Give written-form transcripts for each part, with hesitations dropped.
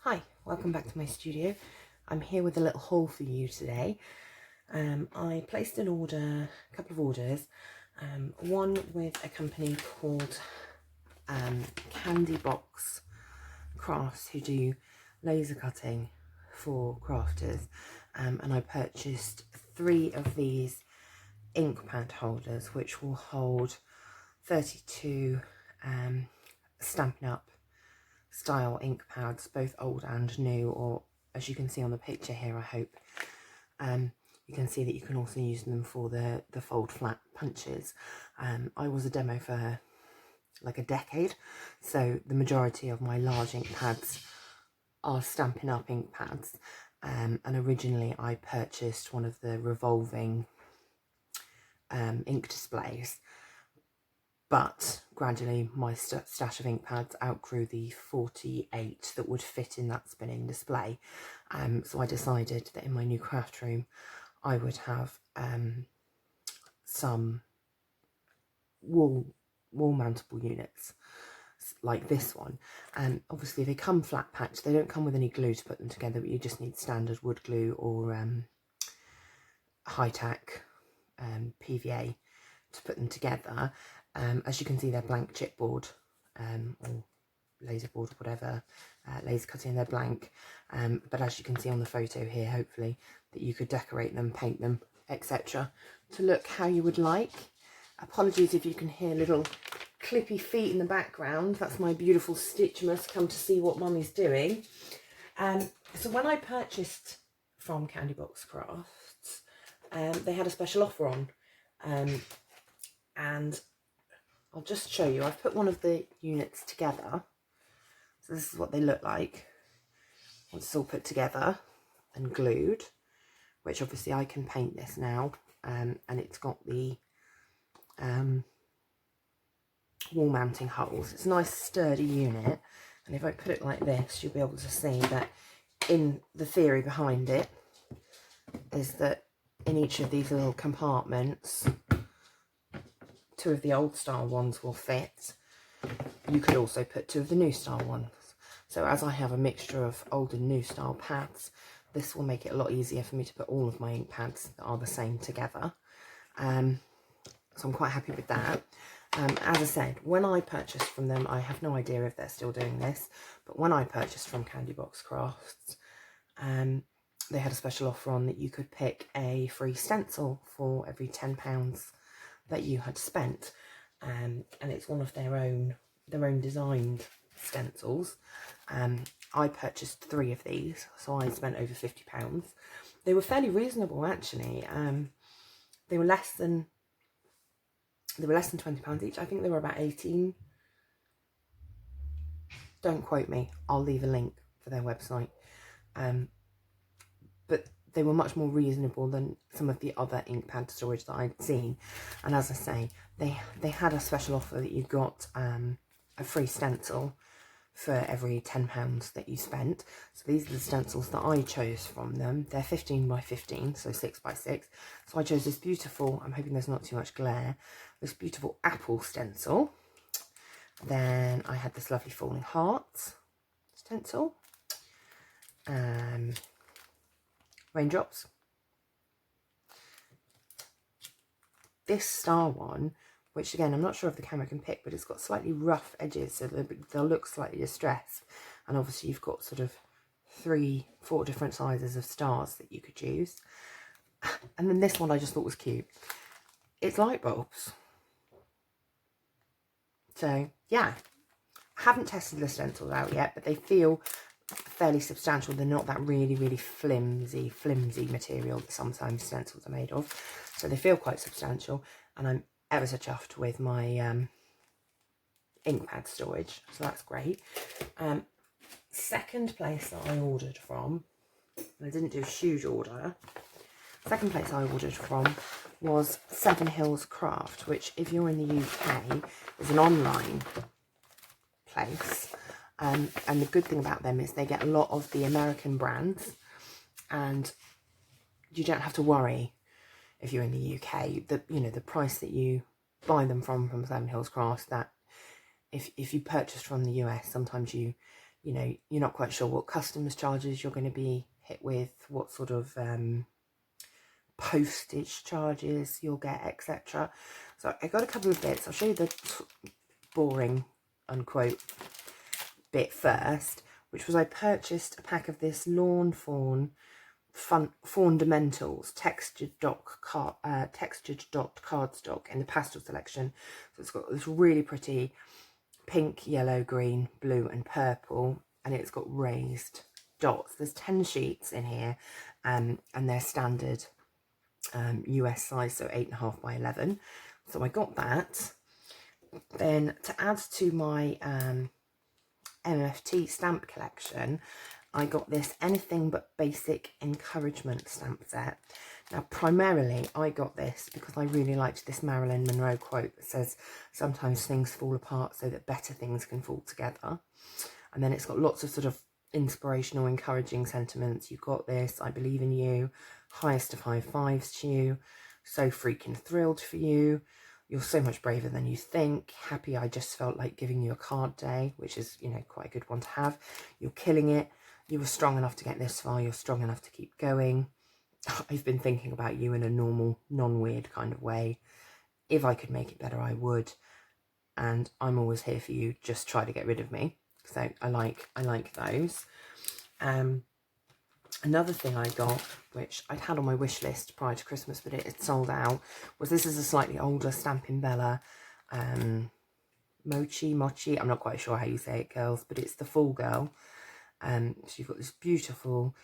Hi, welcome back to my studio. I'm here with a little haul for you today. I placed an order, a couple of orders, one with a company called Candy Box Crafts, who do laser cutting for crafters, and I purchased 3 of these ink pad holders which will hold 32 Stampin' Up! Style ink pads, both old and new, or as you can see on the picture here, I hope you can see that you can also use them for the fold flat punches. I was a demo for like a decade, so the majority of my large ink pads are Stampin' Up! Ink pads, and originally I purchased one of the revolving ink displays, but gradually my stash of ink pads outgrew the 48 that would fit in that spinning display. So I decided that in my new craft room I would have some wall mountable units like this one. Obviously they come flat packed, they don't come with any glue to put them together, but you just need standard wood glue or high-tack PVA to put them together. As you can see, they're blank chipboard or laser board or whatever, laser cutting, they're blank, but as you can see on the photo here, hopefully, that you could decorate them, paint them, etc. to look how you would like. Apologies if you can hear little clippy feet in the background, that's my beautiful Stitchmas come to see what Mummy's doing. So when I purchased from Candy Box Crafts, they had a special offer on, and I'll just show you. I've put one of the units together. So this is what they look like once it's all put together and glued, which obviously I can paint this now. And it's got the wall mounting holes. It's a nice sturdy unit. And if I put it like this, you'll be able to see that in the theory behind it is that in each of these little compartments, 2 of the old style ones will fit. You could also put 2 of the new style ones. So as I have a mixture of old and new style pads, this will make it a lot easier for me to put all of my ink pads that are the same together. So I'm quite happy with that. As I said, when I purchased from them, I have no idea if they're still doing this, but when I purchased from Candy Box Crafts, they had a special offer on that you could pick a free stencil for every £10 that you had spent, and it's one of their own designed stencils. I purchased 3 of these, so I spent over £50. They were fairly reasonable actually. They were less than £20 each. I think they were about 18. Don't quote me, I'll leave a link for their website. But they were much more reasonable than some of the other ink pad storage that I'd seen. And as I say, they had a special offer that you got a free stencil for every £10 that you spent. So these are the stencils that I chose from them. They're 15 by 15, so 6 by 6. So I chose this beautiful, I'm hoping there's not too much glare, this beautiful apple stencil. Then I had this lovely falling heart stencil. Raindrops. This star one, which again I'm not sure if the camera can pick, but it's got slightly rough edges, so they'll look slightly distressed. And obviously you've got sort of 3-4 different sizes of stars that you could use. And then this one I just thought was cute. It's light bulbs. So yeah, I haven't tested the stencils out yet, but they feel fairly substantial. They're not that really flimsy material that sometimes stencils are made of, so they feel quite substantial, and I'm ever so chuffed with my ink pad storage, so that's great. Second place that I ordered from, and I didn't do a huge order, second place I ordered from was 7 Hills Craft, which if you're in the UK is an online place. And the good thing about them is they get a lot of the American brands, and you don't have to worry if you're in the UK that, you know, the price that you buy them from 7 Hills Crafts, that if you purchase from the US, sometimes you you know, you're not quite sure what customs charges you're going to be hit with, what sort of postage charges you'll get, etc. So I got a couple of bits. I'll show you the boring, unquote, bit first, which was I purchased a pack of this Lawn Fawn Fundamentals textured dot cardstock in the pastel selection. So it's got this really pretty pink, yellow, green, blue and purple, and it's got raised dots. There's 10 sheets in here, and they're standard US size, so 8.5 by 11. So I got that. Then to add to my MFT stamp collection, I got this Anything But Basic Encouragement stamp set. Now, primarily, I got this because I really liked this Marilyn Monroe quote that says, sometimes things fall apart so that better things can fall together. And then it's got lots of sort of inspirational, encouraging sentiments. You've got this, I believe in you, highest of high fives to you, so freaking thrilled for you, you're so much braver than you think, happy I just felt like giving you a card day, which is, you know, quite a good one to have, you're killing it, you were strong enough to get this far, you're strong enough to keep going, I've been thinking about you in a normal, non-weird kind of way, if I could make it better I would, and I'm always here for you, just try to get rid of me. So I like those. Another thing I got, which I'd had on my wish list prior to Christmas, but it had sold out, was this is a slightly older Stampin' Bella mochi, I'm not quite sure how you say it, girls, but it's the Fall Girl. So you've got this beautiful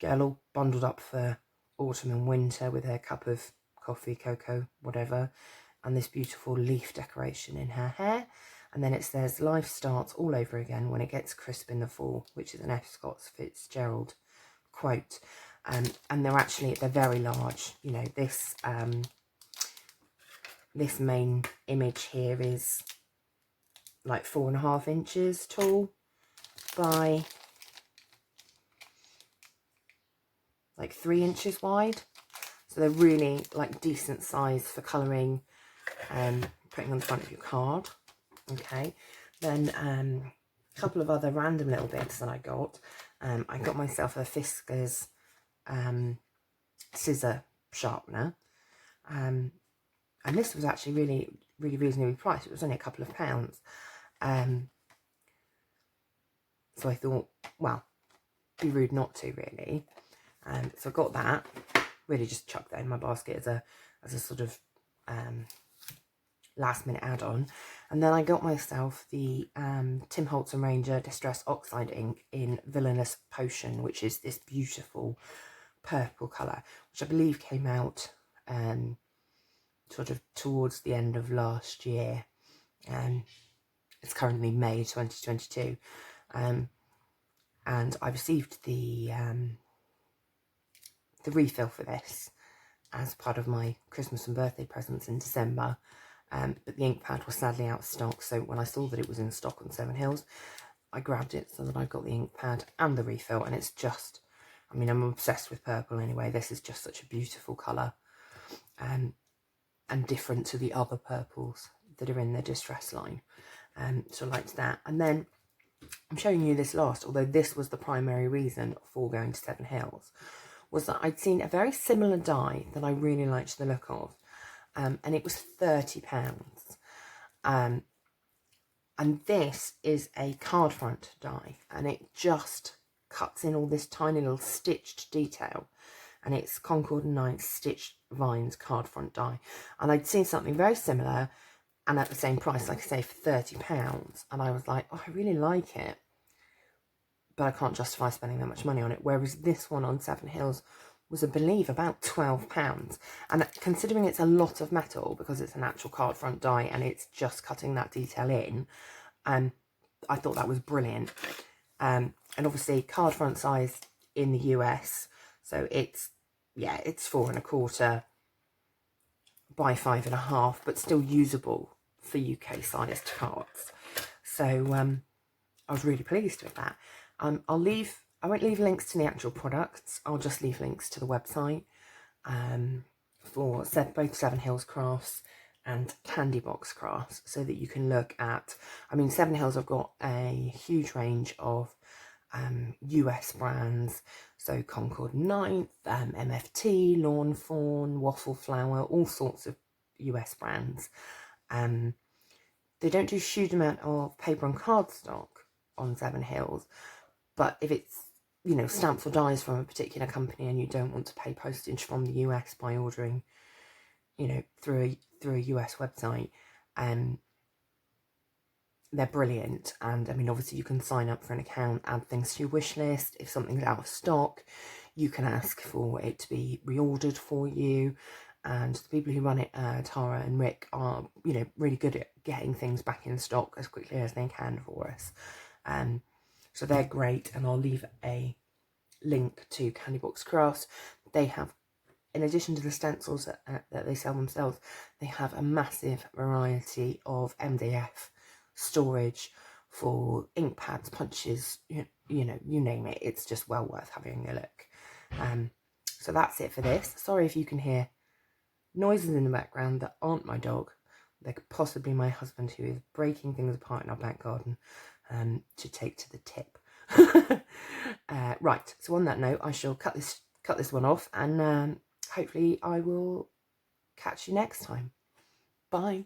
girl all bundled up for autumn and winter with her cup of coffee, cocoa, whatever, and this beautiful leaf decoration in her hair. And then it says, life starts all over again when it gets crisp in the fall, which is an F. Scott Fitzgerald quote. And they're very large. You know, this this main image here is like 4.5 inches tall by like 3 inches wide. So they're really like decent size for colouring and putting on the front of your card. Okay, then a couple of other random little bits that I got. I got myself a Fiskars scissor sharpener, and this was actually really reasonably priced. It was only a couple of pounds, so I thought, well, be rude not to, really. So I got that, really just chucked that in my basket as a sort of last minute add-on. And then I got myself the Tim Holtz and Ranger Distress Oxide ink in Villainous Potion, which is this beautiful purple colour, which I believe came out sort of towards the end of last year. It's currently May 2022, and I received the refill for this as part of my Christmas and birthday presents in December. But the ink pad was sadly out of stock, so when I saw that it was in stock on Seven Hills, I grabbed it so that I've got the ink pad and the refill, and it's just, I mean, I'm obsessed with purple anyway. This is just such a beautiful colour, and different to the other purples that are in the Distress line. So I liked that. And then I'm showing you this last, although this was the primary reason for going to Seven Hills, was that I'd seen a very similar die that I really liked the look of. And it was £30. And this is a card front die, and it just cuts in all this tiny little stitched detail, and it's Concord and Ninth Stitched Vines card front die. And I'd seen something very similar and at the same price, like I say, for £30, and I was like, oh, I really like it, but I can't justify spending that much money on it. Whereas this one on Seven Hills was, I believe, about £12. And considering it's a lot of metal, because it's an actual card front die and it's just cutting that detail in, I thought that was brilliant. And obviously card front size in the US, so it's 4.25 by 5.5, but still usable for UK sized cards. So I was really pleased with that. I won't leave links to the actual products. I'll just leave links to the website for both Seven Hills Crafts and Candy Box Crafts, so that you can look at, I mean, Seven Hills have got a huge range of US brands, so Concord Ninth, MFT, Lawn Fawn, Waffle Flower, all sorts of US brands. They don't do a huge amount of paper and cardstock on Seven Hills, but if it's, you know, stamps or dies from a particular company and you don't want to pay postage from the US by ordering, you know, through a US website, they're brilliant. And I mean, obviously you can sign up for an account, add things to your wish list. If something's out of stock, you can ask for it to be reordered for you. And the people who run it, Tara and Rick, are, you know, really good at getting things back in stock as quickly as they can for us. So they're great, and I'll leave a link to Candy Box Crafts. They have, in addition to the stencils that they sell themselves, they have a massive variety of MDF storage for ink pads, punches, you know, you name it. It's just well worth having a look. So that's it for this. Sorry if you can hear noises in the background that aren't my dog. They could possibly my husband, who is breaking things apart in our back garden to take to the tip. Right, so on that note, I shall cut this one off, and hopefully I will catch you next time. Bye.